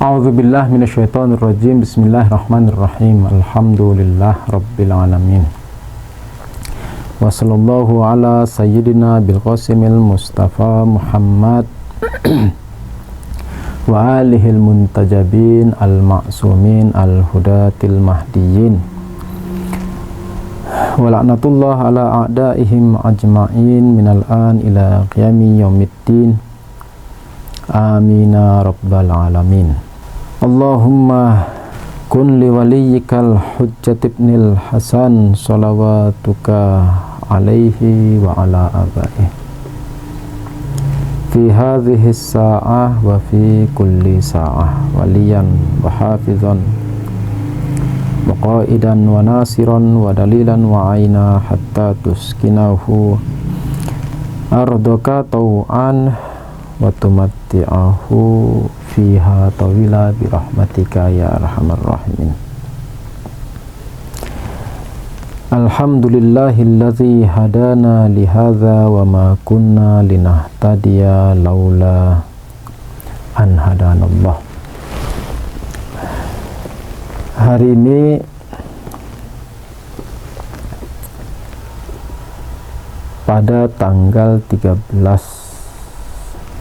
A'udzubillahi minasyaitonirrajim. Bismillahirrahmanirrahim. Alhamdulillah rabbil alamin. Wa sallallahu ala sayyidina bil qasimil mustafa Muhammad wa alihil muntajabin al ma'sumin al hudatil mahdiyin. Wa la'natullah ala a'daihim ajma'in minal an ila qiyami yaumiddin. Amina rabbal alamin. Allahumma kun li waliyyikal hujjat ibnil hasan salawatuka alaihi wa ala abaihi fi hadhihi sa'ah wa fi kulli sa'ah waliyan wa hafizan wa qaidan wa nasiran wa dalilan wa aina hatta tuskinahu ardaka tau'an wa tumatti'ahu fiha tawila birahmatika ya arhamar rahimin. Alhamdulillahilladzi hadana lihadza wa ma kunna linahtadiya laula an hadanallah. Hari ini pada tanggal 13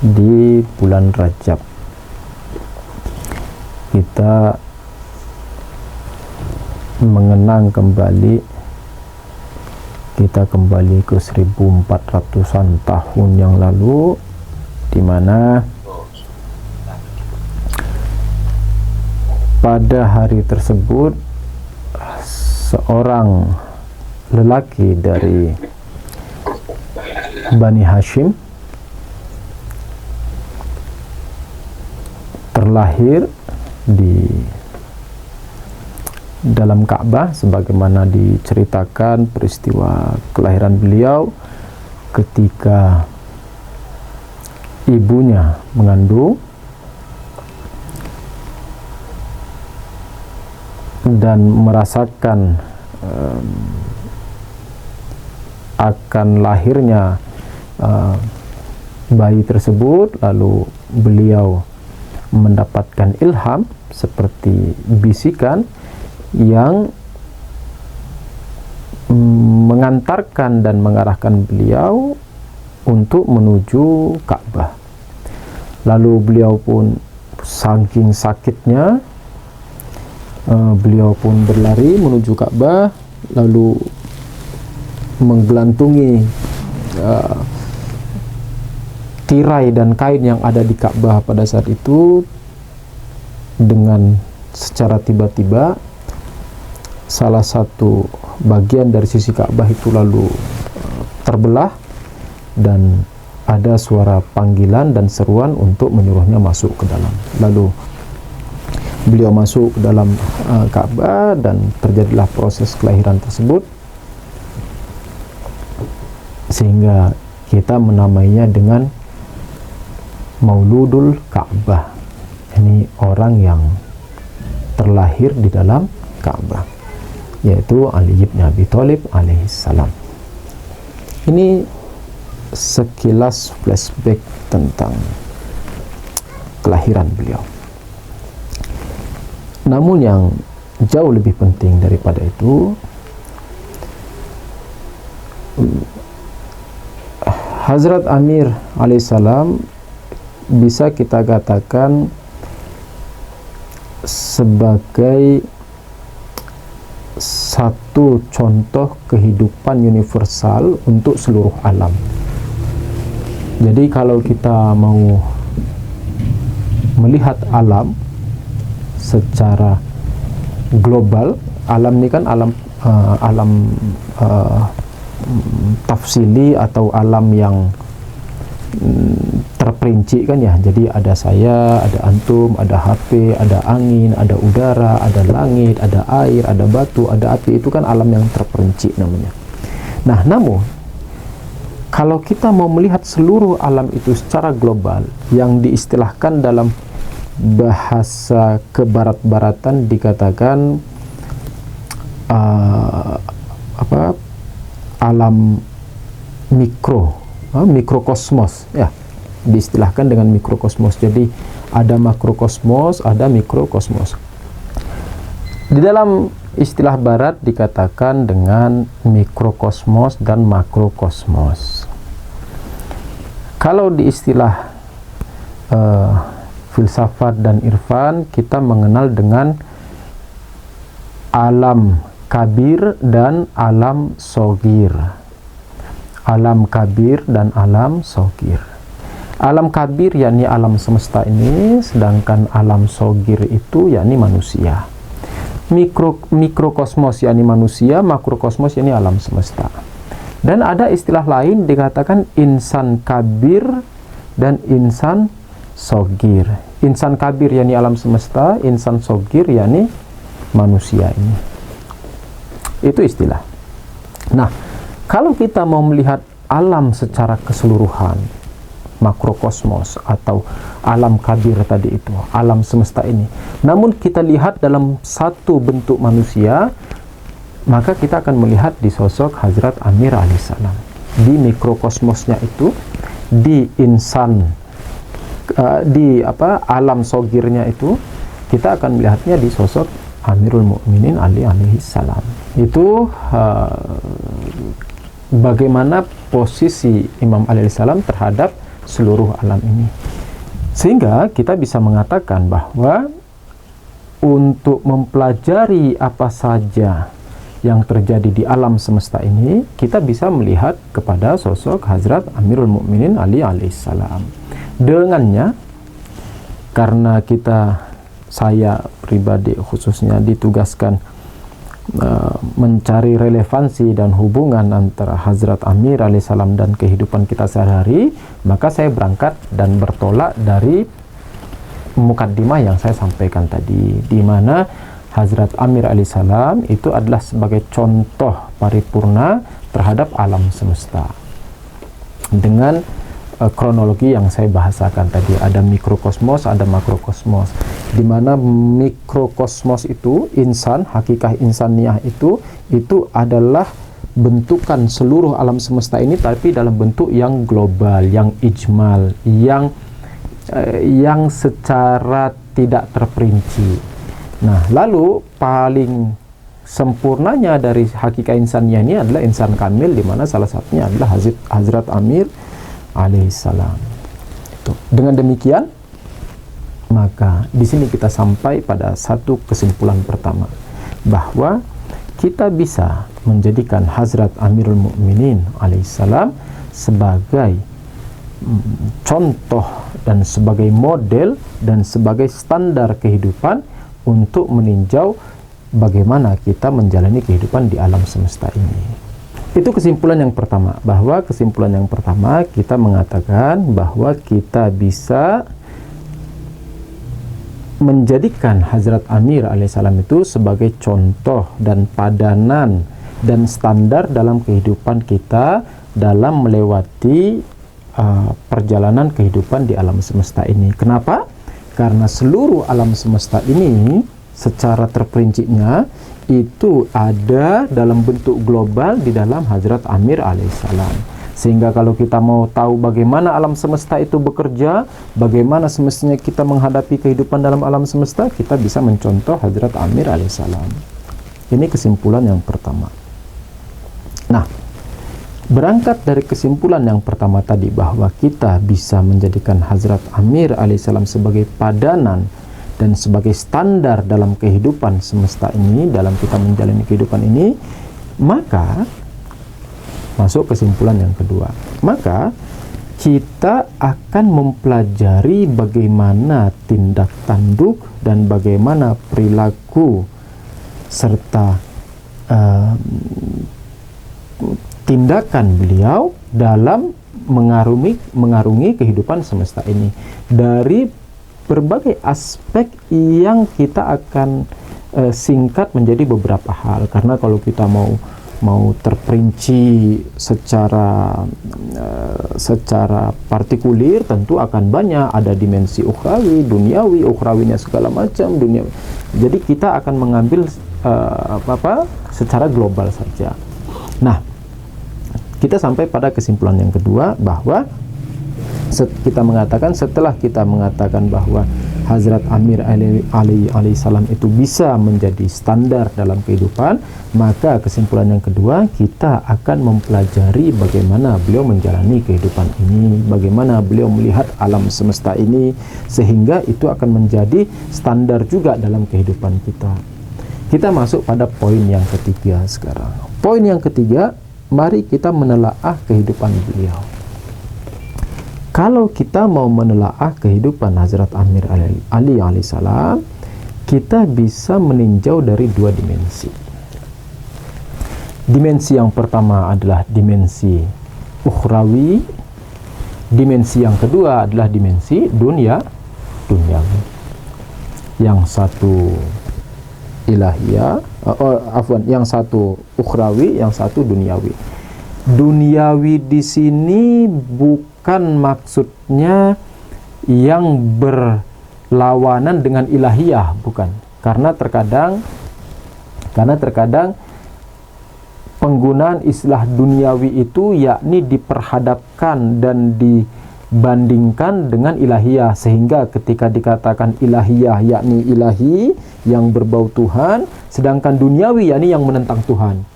di bulan Rajab, kita mengenang kembali, kita kembali ke 1400-an tahun yang lalu, di mana pada hari tersebut seorang lelaki dari Bani Hashim terlahir di dalam Ka'bah, sebagaimana diceritakan peristiwa kelahiran beliau ketika ibunya mengandung dan merasakan akan lahirnya bayi tersebut, lalu beliau mendapatkan ilham seperti bisikan yang mengantarkan dan mengarahkan beliau untuk menuju Ka'bah. Lalu beliau pun saking sakitnya, beliau pun berlari menuju Ka'bah, lalu menggelantungi tirai dan kain yang ada di Ka'bah pada saat itu. Dengan secara tiba-tiba salah satu bagian dari sisi Ka'bah itu lalu terbelah dan ada suara panggilan dan seruan untuk menyuruhnya masuk ke dalam. Lalu beliau masuk ke dalam Ka'bah dan terjadilah proses kelahiran tersebut, sehingga kita menamainya dengan Mauludul Ka'bah. Ini orang yang terlahir di dalam Ka'bah, yaitu Ali bin Abi Thalib alaihissalam. Ini sekilas flashback tentang kelahiran beliau. Namun yang jauh lebih penting daripada itu, Hazrat Amir alaihissalam bisa kita katakan sebagai satu contoh kehidupan universal untuk seluruh alam. Jadi kalau kita mau melihat alam secara global, alam ini kan alam tafsili atau alam yang terperinci kan ya. Jadi ada saya, ada antum, ada HP, ada angin, ada udara, ada langit, ada air, ada batu, ada api. Itu kan alam yang terperinci namanya. Nah, namun kalau kita mau melihat seluruh alam itu secara global, yang diistilahkan dalam bahasa kebarat-baratan dikatakan alam mikrokosmos ya, diistilahkan dengan mikrokosmos. Jadi Ada makrokosmos, ada mikrokosmos. Di dalam istilah barat dikatakan dengan mikrokosmos dan makrokosmos. Kalau di istilah filsafat dan irfan, kita mengenal dengan alam kabir dan alam sogir. Alam kabir dan alam sogir. Alam kabir yakni alam semesta ini, sedangkan alam sogir itu yakni manusia. Mikrokosmos yakni manusia, makrokosmos yakni alam semesta. Dan ada istilah lain dikatakan insan kabir dan insan sogir. Insan kabir yakni alam semesta, insan sogir yakni manusia ini. Itu istilah. Nah, kalau kita mau melihat alam secara keseluruhan, makrokosmos atau alam kabir tadi itu, alam semesta ini, namun kita lihat dalam satu bentuk manusia, maka kita akan melihat di sosok Hazrat Amir alaihissalam. Di mikrokosmosnya itu, di insan, alam sogirnya itu, kita akan melihatnya di sosok Amirul Mukminin Ali alaihissalam. Itu bagaimana posisi Imam Ali alaihissalam terhadap seluruh alam ini, sehingga kita bisa mengatakan bahwa untuk mempelajari apa saja yang terjadi di alam semesta ini, kita bisa melihat kepada sosok Hazrat Amirul Mukminin Ali alaihissalam. Dengannya, karena saya pribadi khususnya ditugaskan mencari relevansi dan hubungan antara Hazrat Amir alaihissalam dan kehidupan kita sehari-hari, maka saya berangkat dan bertolak dari mukaddimah yang saya sampaikan tadi, di mana Hazrat Amir alaihissalam itu adalah sebagai contoh paripurna terhadap alam semesta dengan kronologi yang saya bahasakan tadi. Ada mikrokosmos, ada makrokosmos, di mana mikrokosmos itu insan, hakikah insaniah itu adalah bentukan seluruh alam semesta ini, tapi dalam bentuk yang global, yang ijmal, yang secara tidak terperinci. Nah, lalu paling sempurnanya dari hakikah insaniah ini adalah insan kamil, di mana salah satunya adalah Hazrat Amir alaihissalam. Dengan demikian, maka di sini kita sampai pada satu kesimpulan pertama, bahwa kita bisa menjadikan Hazrat Amirul Mukminin alaihissalam sebagai contoh dan sebagai model dan sebagai standar kehidupan untuk meninjau bagaimana kita menjalani kehidupan di alam semesta ini. Itu kesimpulan yang pertama, bahwa kesimpulan yang pertama kita mengatakan bahwa kita bisa menjadikan Hazrat Amir alaihissalam itu sebagai contoh dan padanan dan standar dalam kehidupan kita dalam melewati perjalanan kehidupan di alam semesta ini. Kenapa? Karena seluruh alam semesta ini secara terperincinya itu ada dalam bentuk global di dalam Hazrat Amir alaihissalam. Sehingga kalau kita mau tahu bagaimana alam semesta itu bekerja, bagaimana semestinya kita menghadapi kehidupan dalam alam semesta, kita bisa mencontoh Hazrat Amir alaihissalam. Ini kesimpulan yang pertama. Nah, berangkat dari kesimpulan yang pertama tadi, bahwa kita bisa menjadikan Hazrat Amir alaihissalam sebagai padanan dan sebagai standar dalam kehidupan semesta ini, dalam kita menjalani kehidupan ini, maka masuk kesimpulan yang kedua. Maka kita akan mempelajari bagaimana tindak tanduk dan bagaimana perilaku serta tindakan beliau dalam mengarungi kehidupan semesta ini dari berbagai aspek yang kita akan singkat menjadi beberapa hal. Karena kalau kita mau terperinci secara partikulir, tentu akan banyak, ada dimensi ukhrawi, duniawi, ukhrawinya segala macam dunia. Jadi kita akan mengambil secara global saja. Nah, kita sampai pada kesimpulan yang kedua, bahwa Setelah kita mengatakan bahwa Hazrat Amir alaihissalam itu bisa menjadi standar dalam kehidupan, maka kesimpulan yang kedua, kita akan mempelajari bagaimana beliau menjalani kehidupan ini, bagaimana beliau melihat alam semesta ini, sehingga itu akan menjadi standar juga dalam kehidupan kita. Kita masuk pada poin yang ketiga sekarang. Poin yang ketiga, mari kita menelaah kehidupan beliau. Kalau kita mau menelaah kehidupan Hazrat Amir alaihissalam, kita bisa meninjau dari dua dimensi. Dimensi yang pertama adalah dimensi ukhrawi, dimensi yang kedua adalah dimensi duniawi. Yang satu ilahiyah, yang satu ukhrawi, yang satu duniawi. Duniawi di sini bukan maksudnya yang berlawanan dengan ilahiyah, bukan. Karena terkadang penggunaan istilah duniawi itu yakni diperhadapkan dan dibandingkan dengan ilahiyah, sehingga ketika dikatakan ilahiyah yakni ilahi yang berbau Tuhan, sedangkan duniawi yakni yang menentang Tuhan.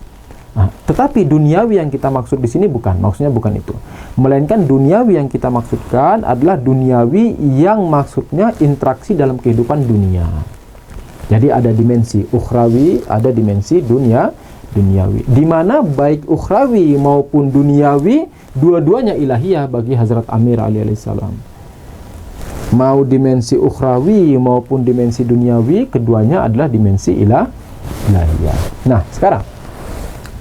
Nah, tetapi duniawi yang kita maksud di sini maksudnya bukan itu. Melainkan duniawi yang kita maksudkan adalah duniawi yang maksudnya interaksi dalam kehidupan dunia. Jadi ada dimensi ukhrawi, ada dimensi duniawi. Di mana baik ukhrawi maupun duniawi, dua-duanya ilahiyah bagi Hazrat Amir alaihissalam. Mau dimensi ukhrawi maupun dimensi duniawi, keduanya adalah dimensi ilahiyah. Nah, sekarang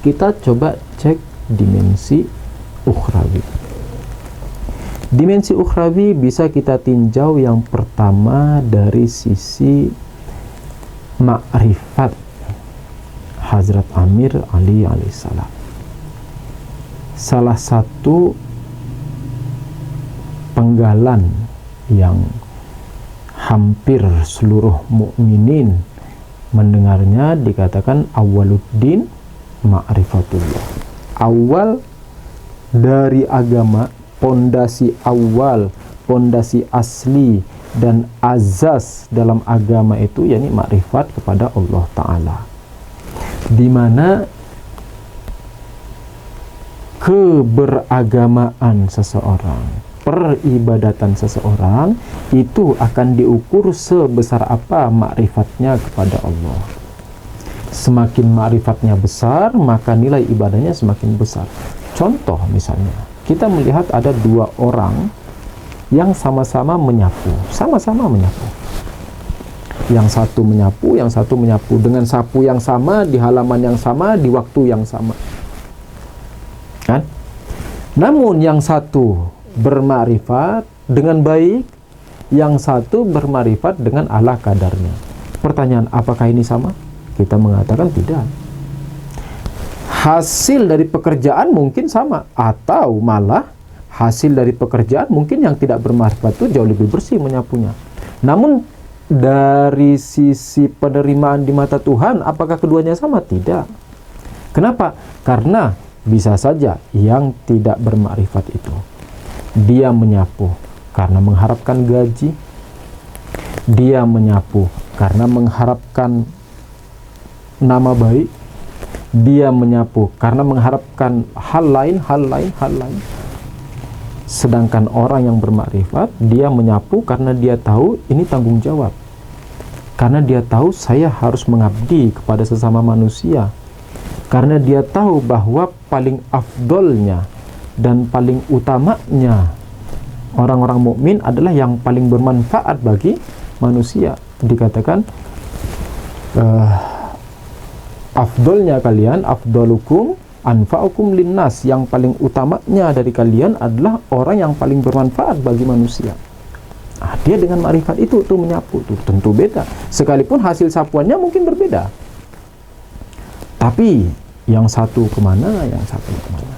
kita coba cek dimensi ukhrawi. Dimensi ukhrawi bisa kita tinjau yang pertama dari sisi ma'rifat Hazrat Amir alaihissalam. Salah satu penggalan yang hampir seluruh mukminin mendengarnya dikatakan awwaluddin ma'rifatullah. Awal dari agama, pondasi awal, pondasi asli dan azas dalam agama itu yakni makrifat kepada Allah Ta'ala, di mana keberagamaan seseorang, peribadatan seseorang itu akan diukur sebesar apa makrifatnya kepada Allah. Semakin ma'rifatnya besar, maka nilai ibadahnya semakin besar. Contoh misalnya, kita melihat ada dua orang yang sama-sama menyapu. Yang satu menyapu dengan sapu yang sama, di halaman yang sama, di waktu yang sama. Kan? Namun yang satu bermakrifat dengan baik, yang satu bermakrifat dengan ala kadarnya. Pertanyaan, apakah ini sama? Kita mengatakan tidak. Hasil dari pekerjaan mungkin sama, atau malah hasil dari pekerjaan mungkin yang tidak bermanfaat itu jauh lebih bersih menyapunya. Namun dari sisi penerimaan di mata Tuhan, apakah keduanya sama? Tidak. Kenapa? Karena bisa saja yang tidak bermakrifat itu, dia menyapu karena mengharapkan gaji, dia menyapu karena mengharapkan nama baik, dia menyapu karena mengharapkan hal lain. Sedangkan orang yang bermakrifat, dia menyapu karena dia tahu ini tanggung jawab, karena dia tahu saya harus mengabdi kepada sesama manusia, karena dia tahu bahwa paling afdolnya dan paling utamanya orang-orang mukmin adalah yang paling bermanfaat bagi manusia. Dikatakan afdolnya kalian, afdolukum anfa'ukum linnas, yang paling utamanya dari kalian adalah orang yang paling bermanfaat bagi manusia. Dia dengan makrifat itu tuh menyapu, tuh tentu beda. Sekalipun hasil sapuannya mungkin berbeda, tapi yang satu kemana, yang satu kemana.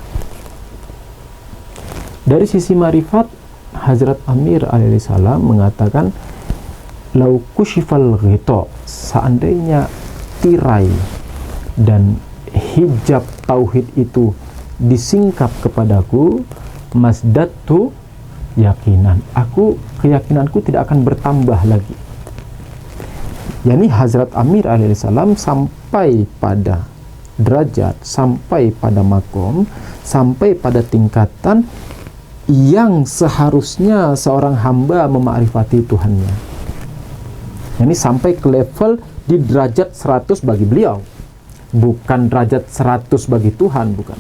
Dari sisi makrifat, Hazrat Amir alaihissalam mengatakan, lau kushifal ghita, seandainya tirai dan hijab tauhid itu disingkap kepadaku, masdatu yakinan. Keyakinanku tidak akan bertambah lagi. Yani Hazrat Amir alaihissalam sampai pada derajat, sampai pada makom, sampai pada tingkatan yang seharusnya seorang hamba memakrifati Tuhannya. Yani sampai ke level di derajat 100 bagi beliau, bukan derajat 100 bagi Tuhan, bukan.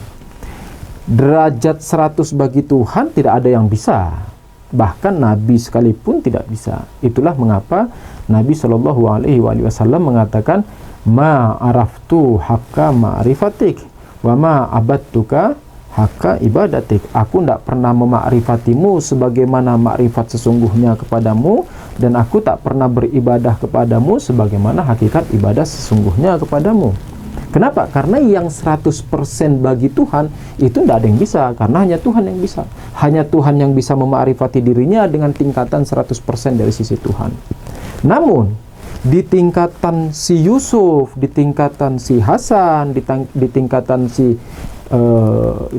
Derajat 100 bagi Tuhan tidak ada yang bisa, bahkan Nabi sekalipun tidak bisa. Itulah mengapa Nabi Shallallahu Alaihi Wasallam mengatakan, ma araftu haqqa ma'rifatik wa ma abadtuka haqqa ibadatik. Aku tidak pernah memakrifatimu sebagaimana makrifat sesungguhnya kepadamu, dan aku tak pernah beribadah kepadamu sebagaimana hakikat ibadah sesungguhnya kepadamu. Kenapa? Karena yang 100% bagi Tuhan itu tidak ada yang bisa, karena hanya Tuhan yang bisa. Hanya Tuhan yang bisa memakrifati dirinya dengan tingkatan 100% dari sisi Tuhan. Namun di tingkatan si Yusuf, di tingkatan si Hasan, di tingkatan si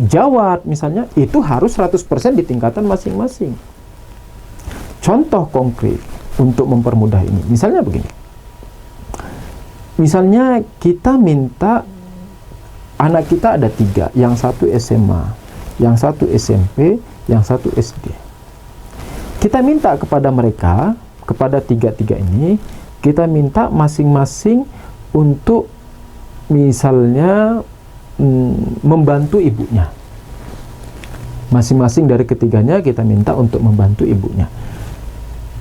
Jawad misalnya, itu harus 100% di tingkatan masing-masing. Contoh konkret untuk mempermudah ini, misalnya begini. Misalnya kita minta anak kita ada 3, yang satu SMA, yang satu SMP, yang satu SD. Kita minta kepada mereka, kepada 3 ini, kita minta masing-masing untuk misalnya membantu ibunya. Masing-masing dari ketiganya kita minta untuk membantu ibunya.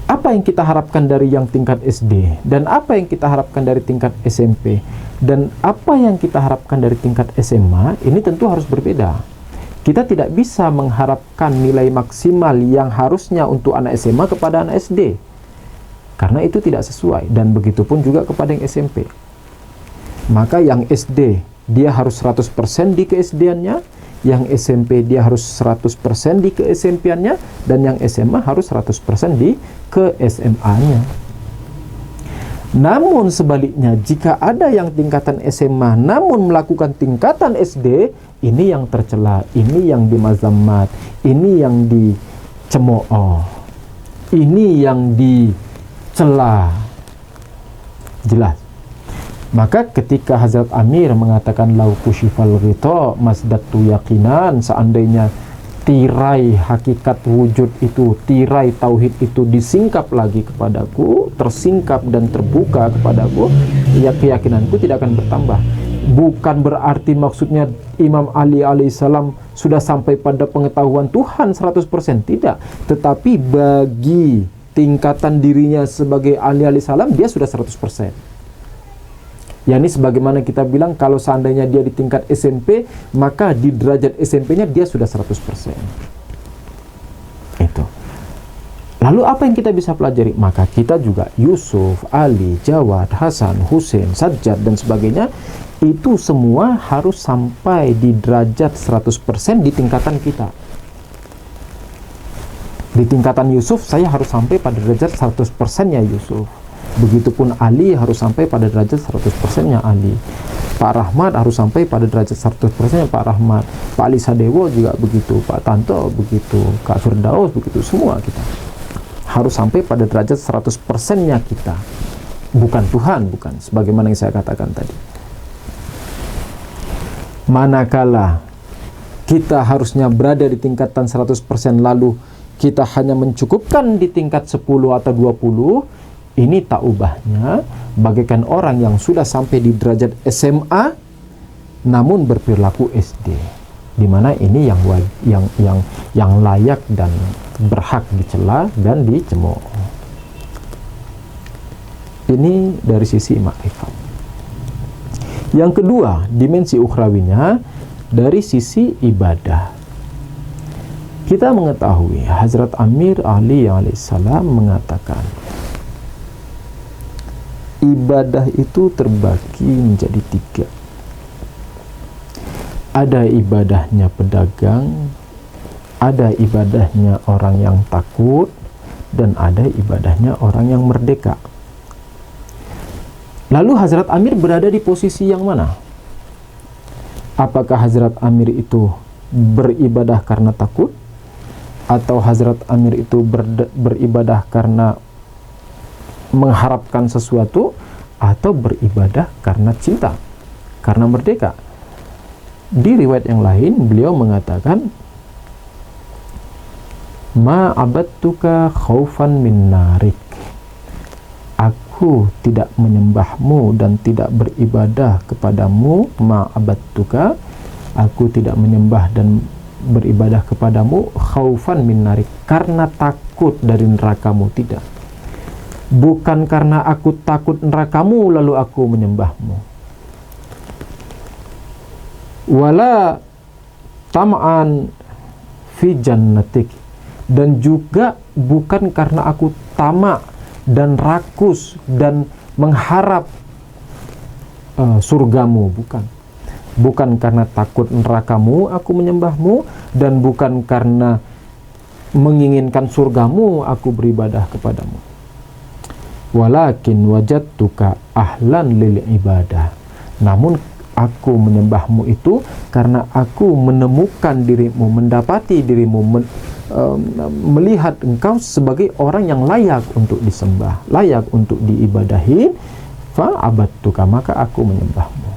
Apa yang kita harapkan dari yang tingkat SD, dan apa yang kita harapkan dari tingkat SMP, dan apa yang kita harapkan dari tingkat SMA, ini tentu harus berbeda. Kita tidak bisa mengharapkan nilai maksimal yang harusnya untuk anak SMA kepada anak SD, karena itu tidak sesuai, dan begitu pun juga kepada yang SMP. Maka yang SD dia harus 100% di ke-SD-annya, yang SMP dia harus 100% di ke-SMP-annya, dan yang SMA harus 100% di ke-SMA-nya. Namun sebaliknya, jika ada yang tingkatan SMA namun melakukan tingkatan SD, ini yang tercela, ini yang dimazammat, ini yang dicemooh, ini yang dicela. Jelas. Maka ketika Hazrat Amir mengatakan lau kushifal ghita masdatu yakinan, seandainya tirai hakikat wujud itu, tirai tauhid itu disingkap lagi kepadaku, tersingkap dan terbuka kepadaku, ya keyakinanku tidak akan bertambah. Bukan berarti maksudnya Imam Ali alaihissalam sudah sampai pada pengetahuan Tuhan 100%, tidak. Tetapi bagi tingkatan dirinya sebagai Ali alaihissalam, dia sudah 100%. Yani sebagaimana kita bilang, kalau seandainya dia di tingkat SMP, maka di derajat SMP-nya dia sudah 100%. Itu. Lalu apa yang kita bisa pelajari? Maka kita juga Yusuf, Ali, Jawad, Hasan, Husain, Sajjad, dan sebagainya, itu semua harus sampai di derajat 100% di tingkatan kita. Di tingkatan Yusuf, saya harus sampai pada derajat 100%-nya Yusuf. Begitupun Ali harus sampai pada derajat 100%-nya Ali. Pak Rahmat harus sampai pada derajat 100%-nya Pak Rahmat. Pak Ali Sadewo juga begitu. Pak Tanto begitu. Kak Firdaus begitu. Semua kita harus sampai pada derajat 100%-nya kita. Bukan Tuhan, bukan. Sebagaimana yang saya katakan tadi. Manakala kita harusnya berada di tingkatan 100%, lalu kita hanya mencukupkan di tingkat 10 atau 20, ini tak ubahnya bagaikan orang yang sudah sampai di derajat SMA namun berperilaku SD, di mana ini yang layak dan berhak dicela dan dicemooh. Ini dari sisi makrifat. Yang kedua, dimensi ukhrawinya dari sisi ibadah. Kita mengetahui Hazrat Amir Ali alaihissalam mengatakan, ibadah itu terbagi menjadi 3. Ada ibadahnya pedagang, ada ibadahnya orang yang takut, dan ada ibadahnya orang yang merdeka. Lalu Hazrat Amir berada di posisi yang mana? Apakah Hazrat Amir itu beribadah karena takut? atau Hazrat Amir itu beribadah karena mengharapkan sesuatu, atau beribadah karena cinta, karena merdeka. Di riwayat yang lain beliau mengatakan, ma abadtuka khaufan min narik, aku tidak menyembahmu dan tidak beribadah kepadamu, ma abadtuka, aku tidak menyembah dan beribadah kepadamu, khaufan min narik, karena takut dari nerakamu, tidak. Bukan karena aku takut nerakamu lalu aku menyembahmu. Wala tam'an fi jannatik, dan juga bukan karena aku tamak dan rakus dan mengharap surgamu, bukan karena takut nerakamu aku menyembahmu, dan bukan karena menginginkan surgamu aku beribadah kepadamu. Walakin wajadtuka ahlan lil ibadah, namun aku menyembahmu itu karena aku menemukan dirimu, mendapati dirimu, melihat engkau sebagai orang yang layak untuk disembah, layak untuk diibadahi. Fa abadtuka, maka aku menyembahmu.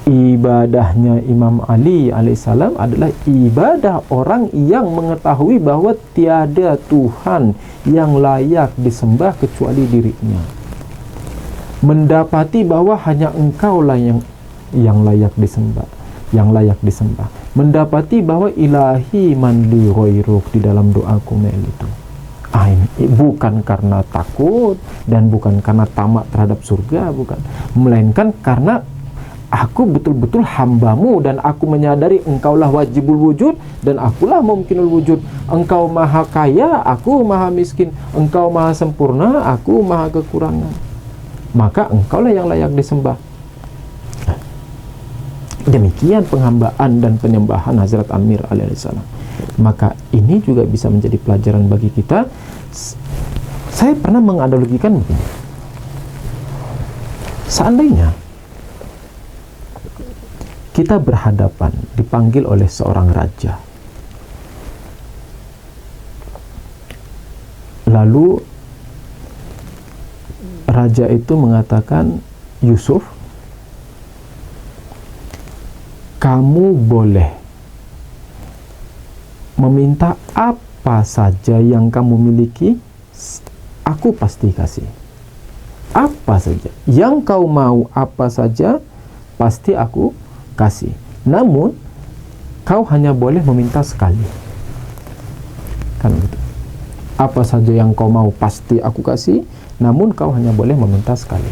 Ibadahnya Imam Ali alaihissalam adalah ibadah orang yang mengetahui bahwa tiada Tuhan yang layak disembah kecuali dirinya, mendapati bahwa hanya engkaulah yang layak disembah, mendapati bahwa ilahi man li ghairuk di dalam doa Kumail itu. Ini bukan karena takut dan bukan karena tamak terhadap surga, bukan, melainkan karena aku betul-betul hambamu dan aku menyadari engkaulah wajibul wujud dan akulah mumkinul wujud. Engkau maha kaya, aku maha miskin. Engkau maha sempurna, aku maha kekurangan. Maka engkaulah yang layak disembah. Demikian penghambaan dan penyembahan Hazrat Amir alaihissalam. Maka ini juga bisa menjadi pelajaran bagi kita. Saya pernah menganalogikan begini. Seandainya kita berhadapan, dipanggil oleh seorang raja, lalu raja itu mengatakan, Yusuf, kamu boleh meminta apa saja yang kamu miliki, aku pasti kasih. Apa saja yang kau mau, apa saja pasti aku kasih. Namun kau hanya boleh meminta sekali. Kan gitu. Apa saja yang kau mau pasti aku kasih, namun kau hanya boleh meminta sekali.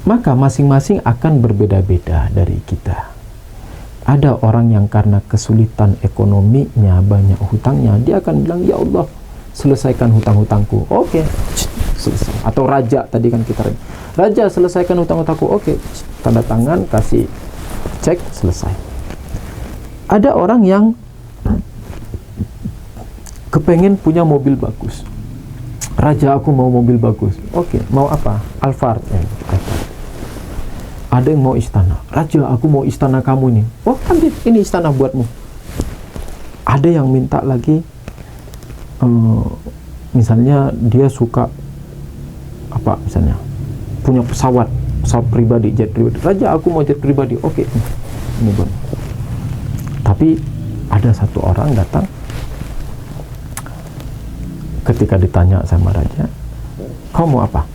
Maka masing-masing akan berbeda-beda dari kita. Ada orang yang karena kesulitan ekonominya, banyak hutangnya, dia akan bilang, ya Allah, selesaikan hutang-hutangku. Oke, selesai. Atau raja, tadi kan kita raja, selesaikan hutang-hutangku. Oke, tanda tangan, kasih cek, selesai. Ada orang yang kepengen punya mobil bagus. Raja, aku mau mobil bagus. Oke, mau apa? Alphard. Ada yang mau istana. Raja, aku mau istana kamu ini. Oh, kan ini istana buatmu. Ada yang minta lagi, misalnya dia suka apa, misalnya punya pesawat pribadi, jet pribadi. Raja, aku mau jet pribadi. Oke, ini buat. Tapi ada satu orang datang, ketika ditanya sama raja, kau mau apa?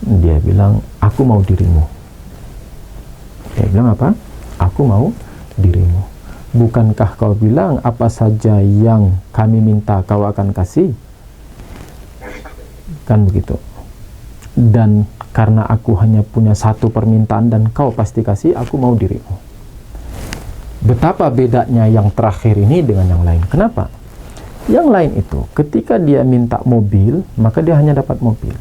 Dia bilang, aku mau dirimu. Dia bilang apa? Aku mau dirimu. Bukankah kau bilang apa saja yang kami minta kau akan kasih? Kan begitu. Dan karena aku hanya punya satu permintaan dan kau pasti kasih, aku mau dirimu. Betapa bedanya yang terakhir ini dengan yang lain. Kenapa? Yang lain itu, ketika dia minta mobil, maka dia hanya dapat mobil.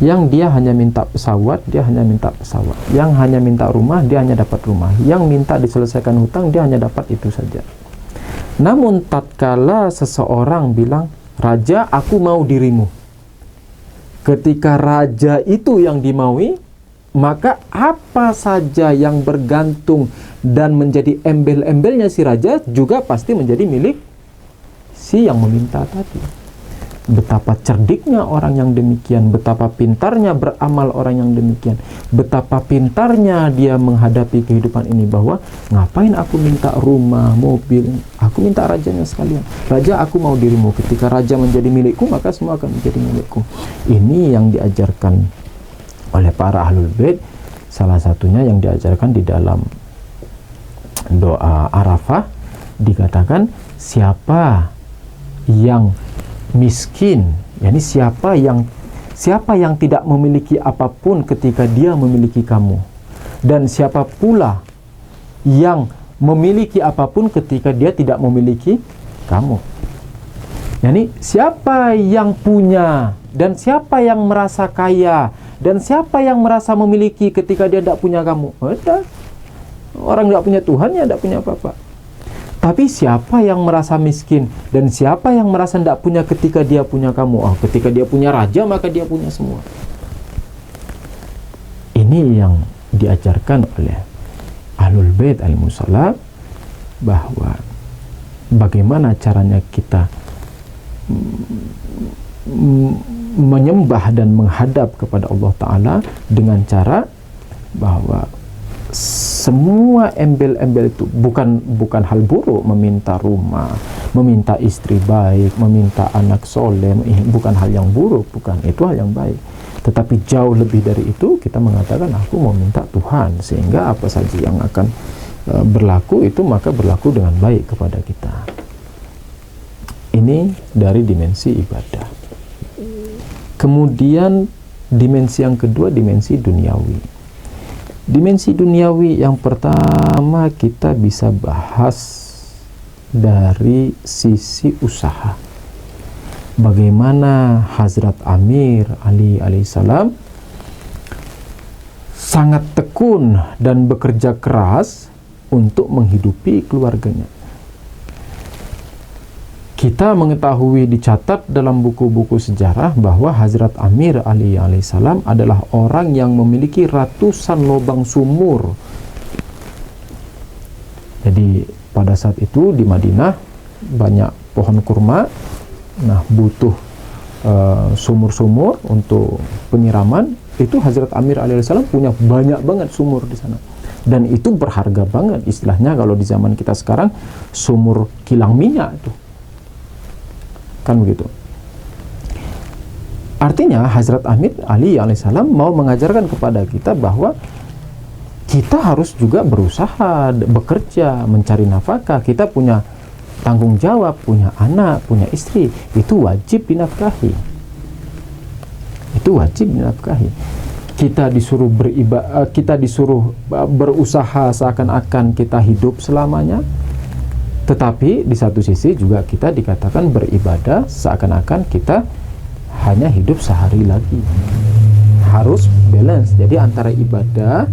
Yang dia hanya minta pesawat, dia hanya minta pesawat. Yang hanya minta rumah, dia hanya dapat rumah. Yang minta diselesaikan hutang, dia hanya dapat itu saja. Namun tatkala seseorang bilang, Raja, aku mau dirimu. Ketika raja itu yang dimaui, maka apa saja yang bergantung dan menjadi embel-embelnya si raja juga pasti menjadi milik si yang meminta tadi. Betapa cerdiknya orang yang demikian, betapa pintarnya beramal orang yang demikian, betapa pintarnya dia menghadapi kehidupan ini, bahwa ngapain aku minta rumah, mobil, aku minta rajanya sekalian. Raja, aku mau dirimu. Ketika raja menjadi milikku, maka semua akan menjadi milikku. Ini yang diajarkan oleh para ahlul bait. Salah satunya yang diajarkan di dalam doa Arafah, dikatakan siapa yang miskin, yakni siapa yang tidak memiliki apapun ketika dia memiliki kamu, dan siapa pula yang memiliki apapun ketika dia tidak memiliki kamu. Yakni siapa yang punya dan siapa yang merasa kaya dan siapa yang merasa memiliki ketika dia tidak punya kamu. Ada orang tidak punya Tuhan, ya tidak punya apa-apa. Tapi siapa yang merasa miskin dan siapa yang merasa tidak punya ketika dia punya kamu? Ketika dia punya raja, maka dia punya semua. Ini yang diajarkan oleh Ahlul Bait alaihimussalam, bahwa bagaimana caranya kita menyembah dan menghadap kepada Allah Ta'ala dengan cara bahwa semua embel-embel itu bukan hal buruk, meminta rumah, meminta istri baik, meminta anak soleh, bukan hal yang buruk, bukan, itu hal yang baik. Tetapi jauh lebih dari itu, kita mengatakan aku mau minta Tuhan, sehingga apa saja yang akan berlaku itu maka berlaku dengan baik kepada kita. Ini dari dimensi ibadah. Kemudian dimensi yang kedua, dimensi duniawi. Dimensi duniawi yang pertama kita bisa bahas dari sisi usaha. Bagaimana Hazrat Amir Ali alaihissalam sangat tekun dan bekerja keras untuk menghidupi keluarganya. Kita mengetahui, dicatat dalam buku-buku sejarah, bahwa Hazrat Amir Ali alaihissalam adalah orang yang memiliki ratusan lubang sumur. Jadi pada saat itu di Madinah banyak pohon kurma, nah butuh sumur-sumur untuk penyiraman. Itu Hazrat Amir alaihissalam punya banyak banget sumur di sana, dan itu berharga banget. Istilahnya kalau di zaman kita sekarang, sumur kilang minyak itu. Kan begitu. Artinya Hazrat Amir Ali alaihissalam mau mengajarkan kepada kita bahwa kita harus juga berusaha, bekerja, mencari nafkah. Kita punya tanggung jawab, punya anak, punya istri, itu wajib dinafkahi. Itu wajib dinafkahi. Kita disuruh kita disuruh berusaha seakan-akan kita hidup selamanya. Tetapi di satu sisi juga kita dikatakan beribadah seakan-akan kita hanya hidup sehari lagi. Harus balance. Jadi antara ibadah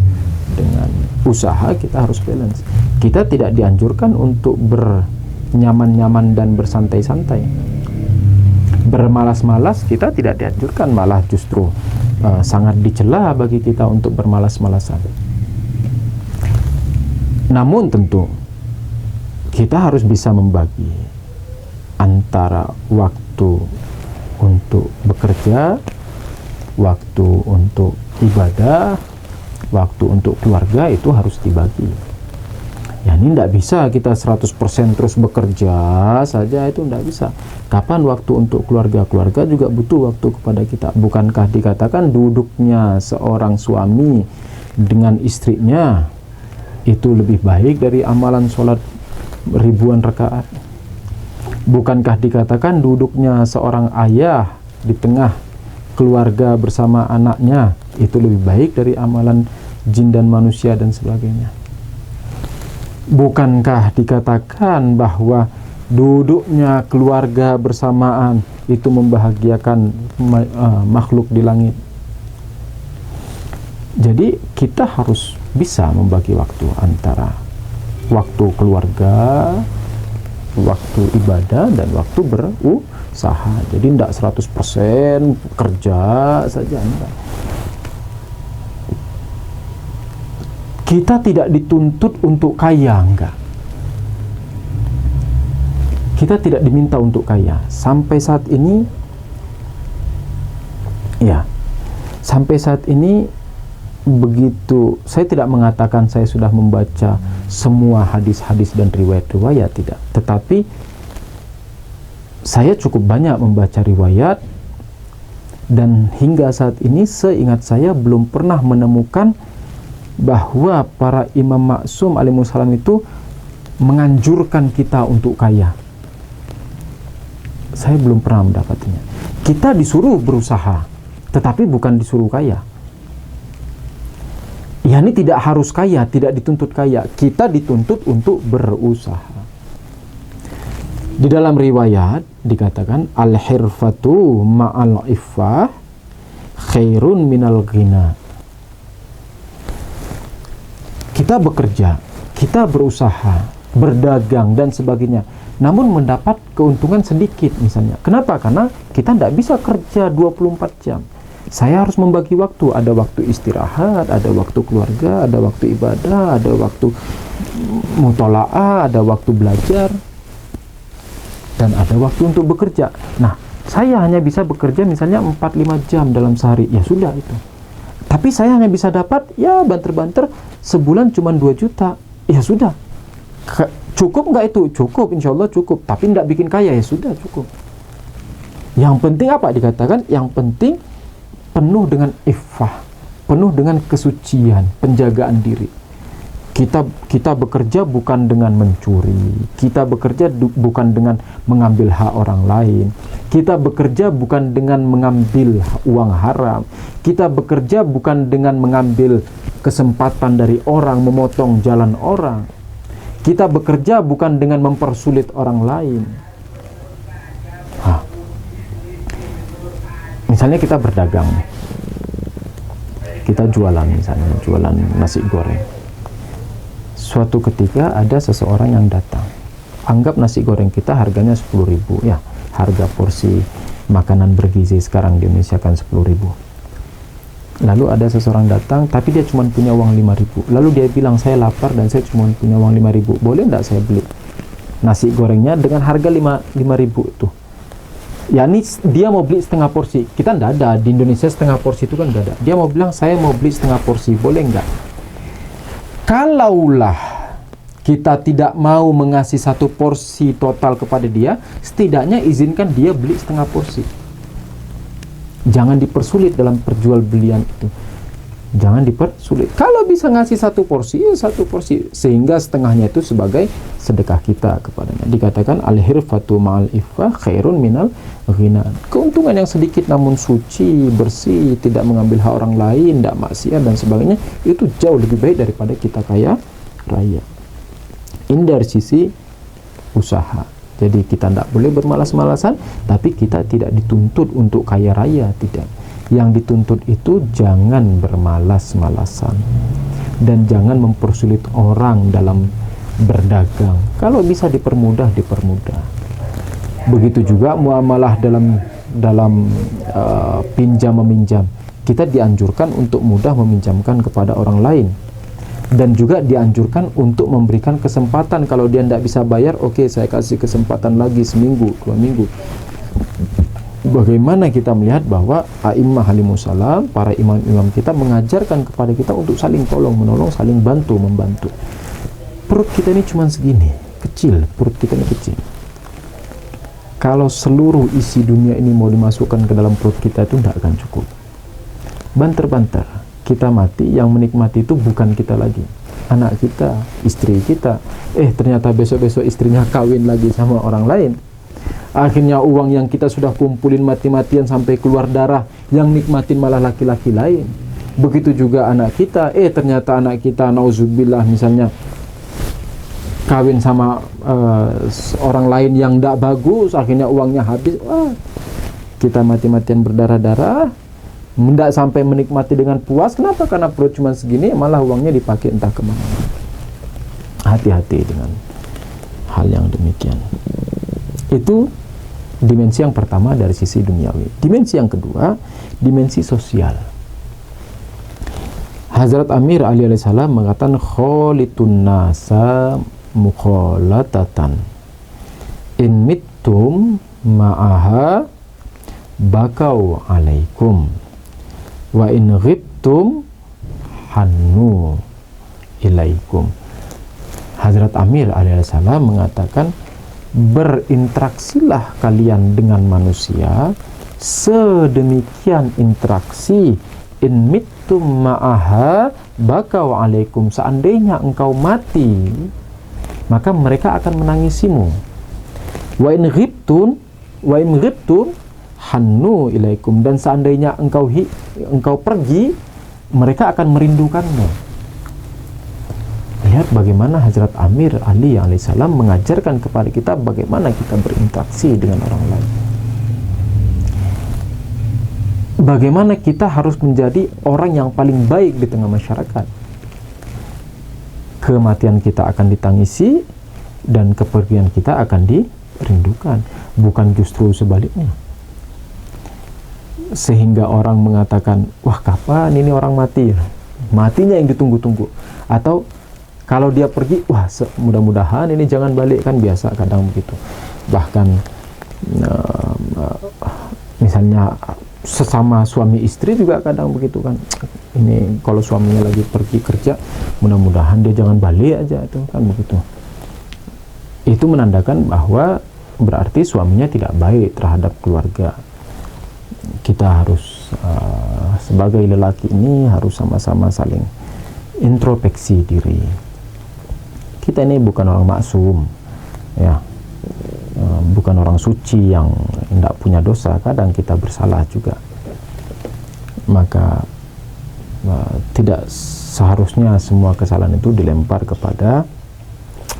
dengan usaha kita harus balance. Kita tidak dianjurkan untuk bernyaman-nyaman dan bersantai-santai. Bermalas-malas kita tidak dianjurkan, malah justru sangat dicela bagi kita untuk bermalas-malasan. Namun tentu kita harus bisa membagi antara waktu untuk bekerja, waktu untuk ibadah, waktu untuk keluarga, itu harus dibagi. Ya, ini tidak bisa kita 100% terus bekerja saja, itu tidak bisa. Kapan waktu untuk keluarga? Keluarga juga butuh waktu kepada kita. Bukankah dikatakan duduknya seorang suami dengan istrinya itu lebih baik dari amalan sholat ribuan rakaat? Bukankah dikatakan duduknya seorang ayah di tengah keluarga bersama anaknya itu lebih baik dari amalan jin dan manusia dan sebagainya? Bukankah dikatakan bahwa duduknya keluarga bersamaan itu membahagiakan makhluk di langit? Jadi kita harus bisa membagi waktu antara waktu keluarga, waktu ibadah, dan waktu berusaha. Jadi tidak 100% kerja saja, enggak. Kita tidak dituntut untuk kaya, enggak. Kita tidak diminta untuk kaya. Sampai saat ini, ya, sampai saat ini begitu, saya tidak mengatakan saya sudah membaca semua hadis-hadis dan riwayat-riwayat, tidak. Tetapi saya cukup banyak membaca riwayat, dan hingga saat ini seingat saya belum pernah menemukan bahwa para imam maksum alaihissalam itu menganjurkan kita untuk kaya. Saya belum pernah mendapatinya. Kita disuruh berusaha, tetapi bukan disuruh kaya. Ya, ini tidak harus kaya, tidak dituntut kaya. Kita dituntut untuk berusaha. Di dalam riwayat dikatakan al-hirfatu ma'al iffah khairun minal ghina. Kita bekerja, kita berusaha, berdagang dan sebagainya, namun mendapat keuntungan sedikit misalnya. Kenapa? Karena kita tidak bisa kerja 24 jam. Saya harus membagi waktu. Ada waktu istirahat, ada waktu keluarga, ada waktu ibadah, ada waktu mutola'ah, ada waktu belajar, dan ada waktu untuk bekerja. Nah, saya hanya bisa bekerja misalnya 4-5 jam dalam sehari. Ya sudah itu. Tapi saya hanya bisa dapat, ya banter-banter, sebulan cuma 2 juta. Ya sudah. Cukup nggak itu? Cukup, insya Allah cukup. Tapi nggak bikin kaya, ya sudah cukup. Yang penting apa dikatakan? Yang penting penuh dengan iffah, penuh dengan kesucian, penjagaan diri. Kita bekerja bukan dengan mencuri, kita bekerja bukan dengan mengambil hak orang lain, kita bekerja bukan dengan mengambil uang haram, kita bekerja bukan dengan mengambil kesempatan dari orang, memotong jalan orang, kita bekerja bukan dengan mempersulit orang lain. Misalnya kita berdagang, kita jualan, misalnya jualan nasi goreng. Suatu ketika ada seseorang yang datang, anggap nasi goreng kita harganya 10.000, ya, harga porsi makanan bergizi sekarang di Indonesia kan 10.000. Lalu ada seseorang datang, tapi dia cuma punya uang 5.000. Lalu dia bilang, saya lapar dan saya cuma punya uang 5.000, boleh enggak saya beli nasi gorengnya dengan harga 5.000 itu? Ya, ini dia mau beli setengah porsi. Kita enggak ada, di Indonesia setengah porsi itu kan enggak ada. Dia mau bilang, saya mau beli setengah porsi, boleh enggak? Kalaulah kita tidak mau mengasih 1 porsi total kepada dia, setidaknya izinkan dia beli setengah porsi. Jangan dipersulit dalam perjualbelian itu. Jangan dipersulit. Kalau bisa ngasih 1 porsi, ya 1 porsi, sehingga setengahnya itu sebagai sedekah kita kepadanya. Dikatakan al-hirfatu ma'al iffah khairun minal ghina. Keuntungan yang sedikit namun suci, bersih, tidak mengambil hak orang lain, tidak maksiat dan sebagainya, itu jauh lebih baik daripada kita kaya raya. Ini dari sisi usaha. Jadi kita tidak boleh bermalas-malasan, tapi kita tidak dituntut untuk kaya raya, tidak. Yang dituntut itu jangan bermalas-malasan dan jangan mempersulit orang dalam berdagang. Kalau bisa dipermudah, dipermudah. Begitu juga muamalah dalam pinjam meminjam. Kita dianjurkan untuk mudah meminjamkan kepada orang lain, dan juga dianjurkan untuk memberikan kesempatan. Kalau dia tidak bisa bayar, oke, saya kasih kesempatan lagi seminggu, 2 minggu. Bagaimana kita melihat bahwa a'immah alaihissalam, para imam-imam kita mengajarkan kepada kita untuk saling tolong menolong, saling bantu membantu. Perut kita ini cuma segini, kecil, perut kita ini kecil. Kalau seluruh isi dunia ini mau dimasukkan ke dalam perut kita, itu tidak akan cukup. Banter-banter, kita mati, yang menikmati itu bukan kita lagi, anak kita, istri kita. Ternyata besok-besok istrinya kawin lagi sama orang lain. Akhirnya uang yang kita sudah kumpulin mati-matian sampai keluar darah, yang nikmatin malah laki-laki lain. Begitu juga anak kita, ternyata anak kita, nauzubillah, misalnya kawin sama orang lain yang tidak bagus, akhirnya uangnya habis. Kita mati-matian berdarah-darah, tidak sampai menikmati dengan puas. Kenapa? Karena perut cuma segini, malah uangnya dipakai entah kemana. Hati-hati dengan hal yang demikian. Itu dimensi yang pertama dari sisi duniawi. Dimensi yang kedua, dimensi sosial. Hazrat Amir Ali alaihissalam mengatakan khalitun nasa mukhalatatan in mittum ma'aha bakau alaikum wa in ghibtum hannu ilaikum. Hazrat Amir alaihissalam mengatakan, berinteraksilah kalian dengan manusia sedemikian interaksi in mittum ma'aha bakau alaikum, seandainya engkau mati maka mereka akan menangisimu. Wa in ghibtum hannu ilaikum, dan seandainya engkau pergi mereka akan merindukanmu. Lihat bagaimana Hazrat Amir Ali alaihissalam mengajarkan kepada kita bagaimana kita berinteraksi dengan orang lain. Bagaimana kita harus menjadi orang yang paling baik di tengah masyarakat. Kematian kita akan ditangisi dan kepergian kita akan dirindukan, bukan justru sebaliknya. Sehingga orang mengatakan, wah kapan ini orang mati? Matinya yang ditunggu-tunggu. Atau kalau dia pergi, wah mudah-mudahan ini jangan balik, kan biasa kadang begitu. Bahkan misalnya sesama suami istri juga kadang begitu kan. Ini kalau suaminya lagi pergi kerja, mudah-mudahan dia jangan balik aja, itu kan begitu. Itu menandakan bahwa berarti suaminya tidak baik terhadap keluarga. Kita harus sebagai lelaki ini harus sama-sama saling introspeksi diri. Kita ini bukan orang maksum, ya, bukan orang suci yang tidak punya dosa. Kadang kita bersalah juga. Maka tidak seharusnya semua kesalahan itu dilempar kepada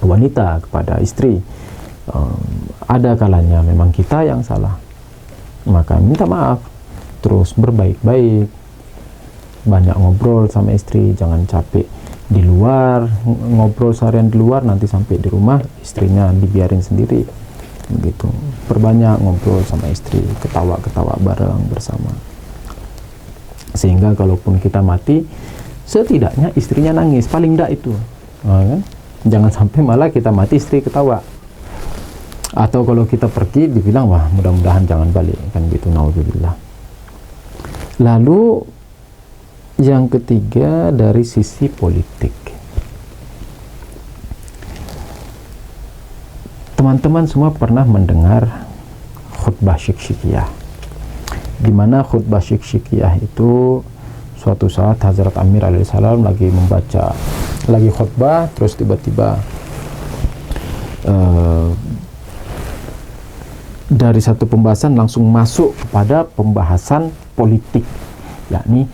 wanita, kepada istri. Ada kalanya memang kita yang salah, maka minta maaf, terus berbaik-baik, banyak ngobrol sama istri, jangan capek di luar, ngobrol seharian di luar, nanti sampai di rumah istrinya dibiarin sendiri begitu. Perbanyak ngobrol sama istri, ketawa-ketawa bareng bersama, sehingga kalaupun kita mati setidaknya istrinya nangis, paling enggak itu, kan? Jangan sampai malah kita mati istri ketawa, atau kalau kita pergi dibilang wah mudah-mudahan jangan balik, kan gitu, naudzubillah. Lalu yang ketiga dari sisi politik, teman-teman semua pernah mendengar khutbah Syekh-Syikiah, di mana khutbah Syekh-Syikiah itu suatu saat Hazrat Amir alaihissalam lagi khutbah, terus tiba-tiba dari satu pembahasan langsung masuk kepada pembahasan politik, yakni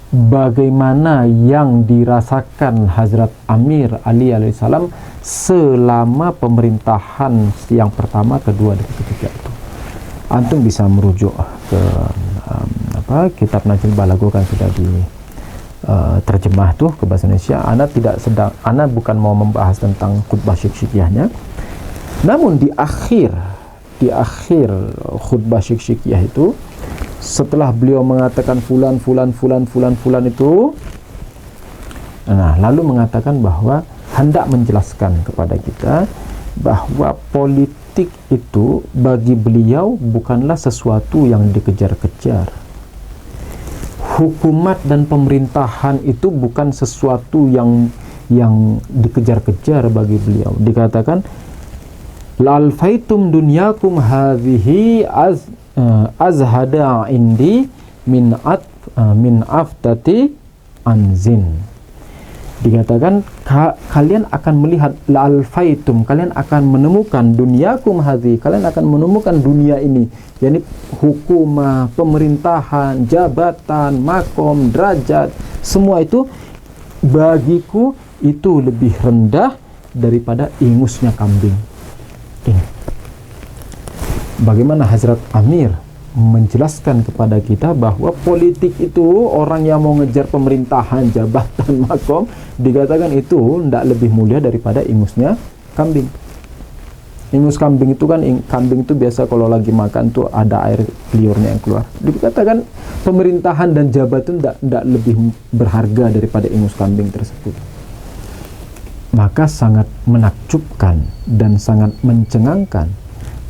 bagaimana yang dirasakan Hazrat Amir Ali alaihissalam selama pemerintahan yang pertama, kedua, dan ketiga itu. Antum bisa merujuk ke kitab Najil Balago, kan sudah terjemah tuh ke bahasa Indonesia. Ana bukan mau membahas tentang khutbah Syekh-Syikiahnya, namun di akhir khutbah Syekh-Syikiah itu, setelah beliau mengatakan fulan itu, nah lalu mengatakan bahwa hendak menjelaskan kepada kita bahwa politik itu bagi beliau bukanlah sesuatu yang dikejar-kejar. Hukumat dan pemerintahan itu bukan sesuatu yang dikejar-kejar bagi beliau. Dikatakan la'alfaitum dunyakum hadhihi azhada indi min aftati anzin. Dikatakan kalian akan melihat la'alfaitum, kalian akan menemukan dunyakum hadhi, kalian akan menemukan dunia ini, yakni hukumah, pemerintahan, jabatan, makom, derajat, semua itu bagiku itu lebih rendah daripada ingusnya kambing. Ini bagaimana Hazrat Amir menjelaskan kepada kita bahwa politik itu, orang yang mau ngejar pemerintahan, jabatan, makom, dikatakan itu tidak lebih mulia daripada ingusnya kambing. Ingus kambing itu kan, kambing itu biasa kalau lagi makan tuh ada air liurnya yang keluar. Dikatakan pemerintahan dan jabatan tidak lebih berharga daripada ingus kambing tersebut. Maka sangat menakjubkan dan sangat mencengangkan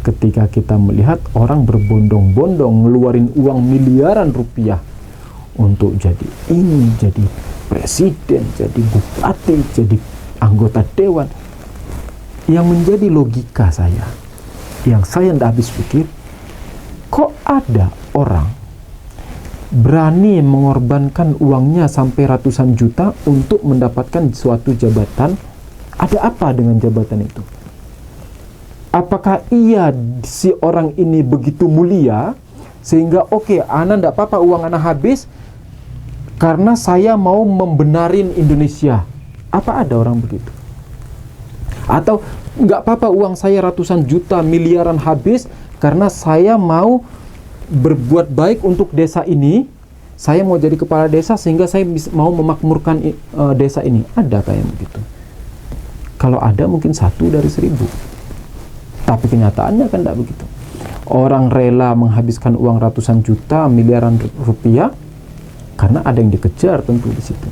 ketika kita melihat orang berbondong-bondong ngeluarin uang miliaran rupiah untuk jadi ini, jadi presiden, jadi bupati, jadi anggota dewan. Yang menjadi logika saya, yang saya tidak habis pikir, kok ada orang berani mengorbankan uangnya sampai ratusan juta untuk mendapatkan suatu jabatan? Ada apa dengan jabatan itu? Apakah si orang ini begitu mulia sehingga ana tidak apa-apa uang ana habis karena saya mau membenarin Indonesia? Apa ada orang begitu? Atau nggak apa-apa uang saya ratusan juta miliaran habis karena saya mau berbuat baik untuk desa ini, saya mau jadi kepala desa sehingga saya mau memakmurkan desa ini? Ada kayak begitu? Kalau ada mungkin 1 dari 1000, tapi kenyataannya kan tidak begitu. Orang rela menghabiskan uang ratusan juta miliaran rupiah karena ada yang dikejar tentu di situ.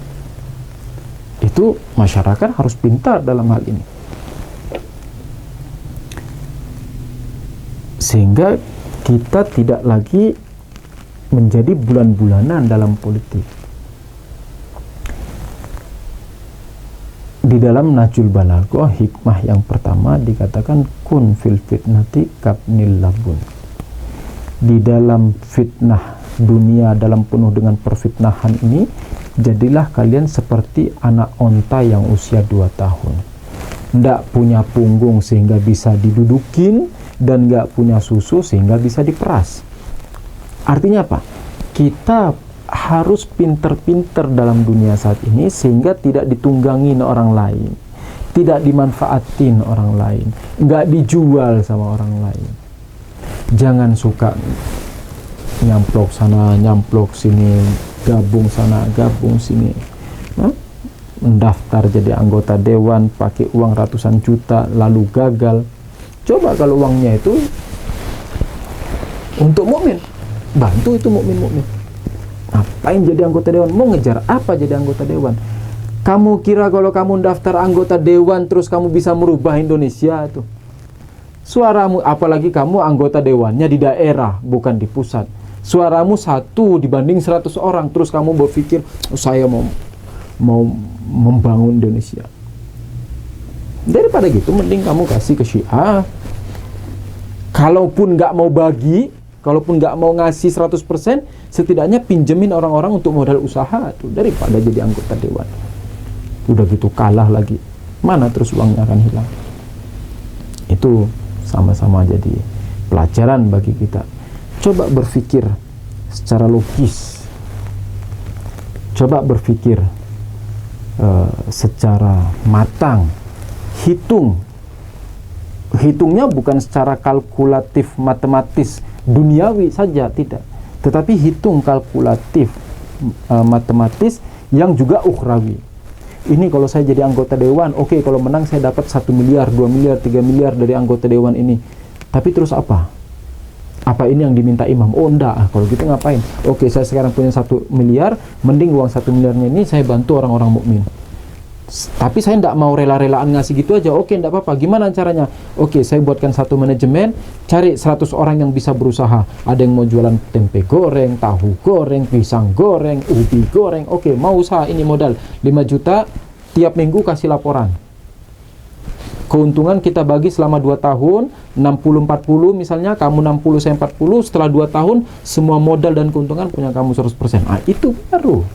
Itu masyarakat harus pintar dalam hal ini. Sehingga kita tidak lagi menjadi bulan-bulanan dalam politik. Di dalam Nahjul Balaghah, hikmah yang pertama dikatakan kun fil fitnati kabnil labun. Di dalam fitnah dunia, dalam penuh dengan perfitnahan ini, jadilah kalian seperti anak onta yang usia 2 tahun. Tidak punya punggung sehingga bisa didudukin, dan nggak punya susu sehingga bisa diperas. Artinya apa? Kita harus pinter-pinter dalam dunia saat ini sehingga tidak ditunggangin orang lain, tidak dimanfaatin orang lain, nggak dijual sama orang lain. Jangan suka nyamplok sana, nyamplok sini, gabung sana, gabung sini. Mendaftar jadi anggota dewan pakai uang ratusan juta lalu gagal. Coba kalau uangnya itu untuk mukmin, bantu itu mukmin. Ngapain jadi anggota dewan? Mau ngejar apa jadi anggota dewan? Kamu kira kalau kamu daftar anggota dewan terus kamu bisa merubah Indonesia itu? Suaramu, apalagi kamu anggota dewannya di daerah bukan di pusat. Suaramu 1 dibanding 100 orang, terus kamu berpikir saya mau membangun Indonesia. Daripada gitu mending kamu kasih ke Syiah. Kalaupun nggak mau bagi, kalaupun nggak mau ngasih 100%, setidaknya pinjemin orang-orang untuk modal usaha tuh, daripada jadi anggota dewan. Udah gitu kalah lagi, mana terus uangnya akan hilang. Itu sama-sama jadi pelajaran bagi kita. Coba berpikir secara logis, coba berpikir secara matang. Hitungnya bukan secara kalkulatif matematis duniawi saja, tidak, tetapi hitung kalkulatif matematis yang juga ukhrawi. Ini kalau saya jadi anggota dewan, oke, kalau menang saya dapat 1 miliar, 2 miliar, 3 miliar dari anggota dewan ini. Tapi terus apa? Apa ini yang diminta imam? Oh enggak, kalau gitu ngapain? Oke, saya sekarang punya 1 miliar, mending uang 1 miliarnya ini saya bantu orang-orang mukmin. Tapi saya tidak mau rela-relaan ngasih gitu aja. Oke, tidak apa-apa. Gimana caranya? Oke, saya buatkan satu manajemen, cari 100 orang yang bisa berusaha. Ada yang mau jualan tempe goreng, tahu goreng, pisang goreng, ubi goreng. Oke, mau usaha, ini modal 5 juta, tiap minggu kasih laporan. Keuntungan kita bagi selama 2 tahun, 60-40 misalnya, kamu 60, saya 40, setelah 2 tahun, semua modal dan keuntungan punya kamu 100%. Itu baru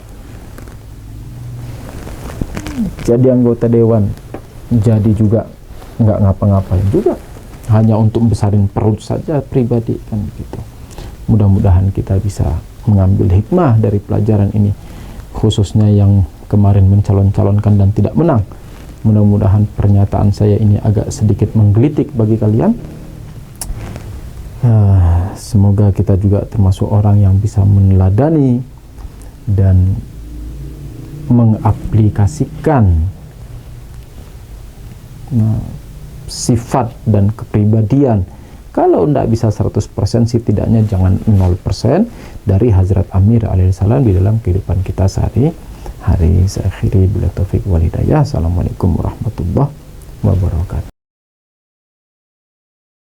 jadi anggota dewan. Jadi juga nggak ngapa-ngapain juga, hanya untuk besarin perut saja pribadi, kan gitu. Mudah-mudahan kita bisa mengambil hikmah dari pelajaran ini, khususnya yang kemarin mencalon-calonkan dan tidak menang. Mudah-mudahan pernyataan saya ini agak sedikit menggelitik bagi kalian. Semoga kita juga termasuk orang yang bisa meneladani dan mengaplikasikan sifat dan kepribadian. Kalau tidak bisa 100%, setidaknya jangan 0% dari Hazrat Amir alaihissalam di dalam kehidupan kita sehari-hari. Saya akhiri bila taufik wal hidayah. Assalamualaikum warahmatullahi wabarakatuh.